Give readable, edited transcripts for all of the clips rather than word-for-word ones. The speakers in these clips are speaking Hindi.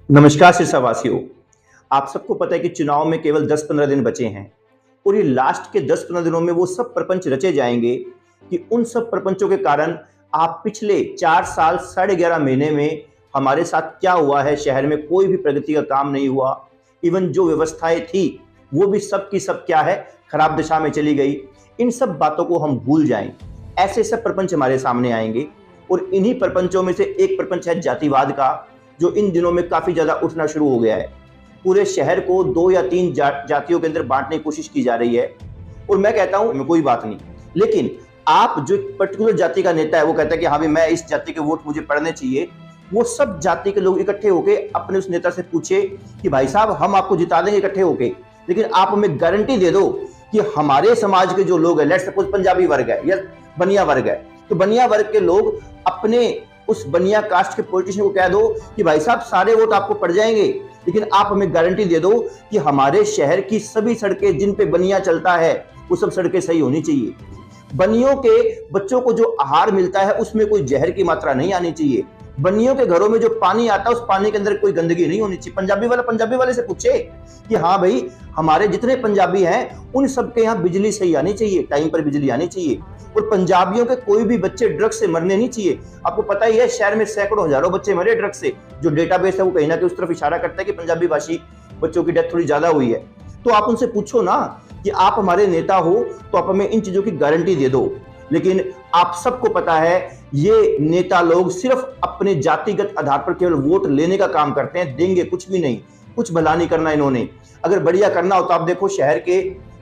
नमस्कार सिरसावासियों। आप सबको पता है कि चुनाव में केवल 10-15 दिन बचे हैं और ये लास्ट के 10-15 दिनों में वो सब प्रपंच रचे जाएंगे कि उन सब प्रपंचों के कारण आप पिछले 4 साल 11.5 महीने में हमारे साथ क्या हुआ है, शहर में कोई भी प्रगति का काम नहीं हुआ। इवन जो व्यवस्थाएं थी वो भी सब की सब क्या है, खराब दिशा में चली गई। इन सब बातों को हम भूल जाएं, ऐसे सब प्रपंच हमारे सामने आएंगे और इन्हीं प्रपंचों में से एक प्रपंच है जातिवाद का, जो इन दिनों में काफी ज्यादा उठना शुरू हो गया है। पूरे शहर को 2 या 3 जातियों के अंदर बांटने की कोशिश की जा रही है और मैं कहता हूं कोई बात नहीं, लेकिन आप जो पर्टिकुलर जाति का नेता है वो कहता है कि हाँ भाई मैं इस जाति के वोट मुझे पड़ने चाहिए, वो सब जाति के लोग इकट्ठे होके अपने उस नेता से पूछे कि भाई साहब हम आपको जिता देंगे इकट्ठे होके, लेकिन आप हमें गारंटी दे दो कि हमारे समाज के जो लोग हैं, लेट्स सपोज पंजाबी वर्ग है या बनिया वर्ग है, तो बनिया वर्ग के लोग अपने उस बनिया कास्ट के पॉलिटिशियन को कह दो कि भाई साहब सारे वोट आपको पड़ जाएंगे, लेकिन आप हमें गारंटी दे दो कि हमारे शहर की सभी सड़कें जिन पे बनिया चलता है वो सब सड़कें सही होनी चाहिए। बनियों के बच्चों को जो आहार मिलता है उसमें कोई जहर की मात्रा नहीं आनी चाहिए। बनियों के घरों में जो पानी आता है उस पानी के अंदर कोई गंदगी नहीं होनी चाहिए। पंजाबी वाले से पूछे कि हाँ भाई हमारे जितने पंजाबी हैं उन सबके यहाँ बिजली सही आनी चाहिए, टाइम पर बिजली आनी चाहिए, और पंजाबियों के कोई भी बच्चे ड्रग्स से मरने नहीं चाहिए। आपको पता ही है शहर में सैकड़ों हजारों बच्चे मरे ड्रग्स से। जो डेटाबेस है वो कहीं ना कहीं उस तरफ इशारा करता है कि पंजाबी भाषी बच्चों की डेथ थोड़ी ज्यादा हुई है। तो आप उनसे पूछो ना कि आप हमारे नेता हो तो आप हमें इन चीजों की गारंटी दे दो। लेकिन आप सबको पता है ये नेता लोग सिर्फ अपने जातिगत आधार पर केवल वोट लेने का काम करते हैं, देंगे कुछ भी नहीं, कुछ भला नहीं करना इन्होंने। अगर बढ़िया करना हो तो आप देखो शहर के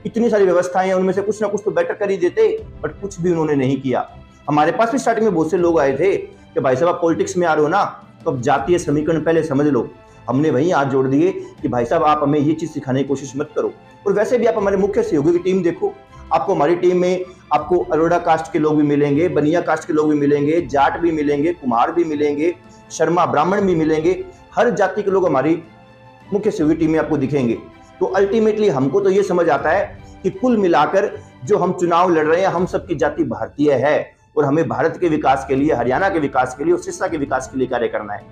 इतनी सारी व्यवस्थाएं हैं, उनमें से कुछ ना कुछ तो बेटर कर ही देते, बट कुछ भी उन्होंने नहीं किया। हमारे पास भी स्टार्टिंग में बहुत से लोग आए थे कि भाई साहब आप पॉलिटिक्स में आ रहे हो ना, तो अब जातीय समीकरण पहले समझ लो। हमने वहीं हाथ जोड़ दिए कि भाई साहब आप हमें ये चीज सिखाने की कोशिश मत करो। और वैसे भी आप हमारे मुख्य सहयोगी की टीम देखो, आपको हमारी टीम में आपको अरोड़ा कास्ट के लोग भी मिलेंगे, बनिया कास्ट के लोग भी मिलेंगे, जाट भी मिलेंगे, कुम्हार भी मिलेंगे, शर्मा ब्राह्मण भी मिलेंगे। हर जाति के लोग हमारी मुख्य सहयोगी टीम में आपको दिखेंगे। तो अल्टीमेटली हमको तो ये समझ आता है कि कुल मिलाकर जो हम चुनाव लड़ रहे हैं, हम सबकी जाति भारतीय है और हमें भारत के विकास के लिए, हरियाणा के विकास के लिए और सिरसा के विकास के लिए कार्य करना है।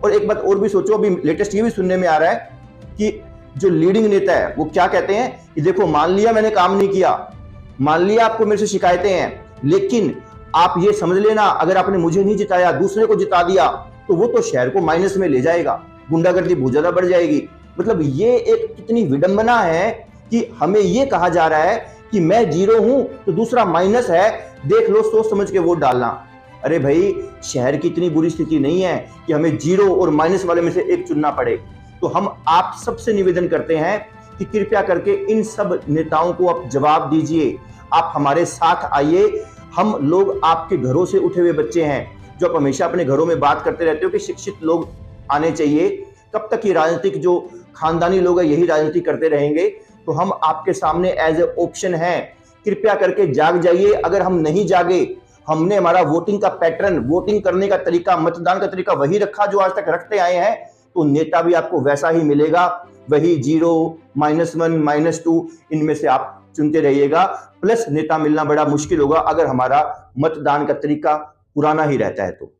और एक बात और भी सोचो, अभी लेटेस्ट ये भी सुनने में आ रहा है कि जो लीडिंग नेता है वो क्या कहते हैं कि देखो मान लिया मैंने काम नहीं किया, मान लिया आपको मेरे से शिकायतें हैं, लेकिन आप ये समझ लेना अगर आपने मुझे नहीं जिताया दूसरे को जिता दिया तो वो तो शहर को माइनस में ले जाएगा, गुंडागर्दी बहुत ज्यादा बढ़ जाएगी। मतलब ये एक कितनी विडंबना है कि हमें ये कहा जा रहा है कि मैं 0 हूं तो दूसरा माइनस है, देख लो सोच समझ के वोट डालना। अरे भाई शहर की इतनी बुरी स्थिति नहीं है कि हमें 0 और माइनस वाले में से एक चुनना पड़े। तो हम आप सबसे निवेदन करते हैं कि कृपया करके इन सब नेताओं को आप जवाब दीजिए, आप हमारे साथ आइए। हम लोग आपके घरों से उठे हुए बच्चे हैं जो आप हमेशा अपने घरों में बात करते रहते हो कि शिक्षित लोग आने चाहिए। कब तक ये राजनीतिक जो खानदानी लोग हैं यही राजनीति करते रहेंगे? तो हम आपके सामने एज ए ऑप्शन है, कृपया करके जाग जाइए। अगर हम नहीं जागे, हमने हमारा वोटिंग का पैटर्न, वोटिंग करने का तरीका, मतदान का तरीका वही रखा जो आज तक रखते आए हैं, तो नेता भी आपको वैसा ही मिलेगा, वही 0, -1, -2 इनमें से आप चुनते रहिएगा। प्लस नेता मिलना बड़ा मुश्किल होगा अगर हमारा मतदान का तरीका पुराना ही रहता है तो।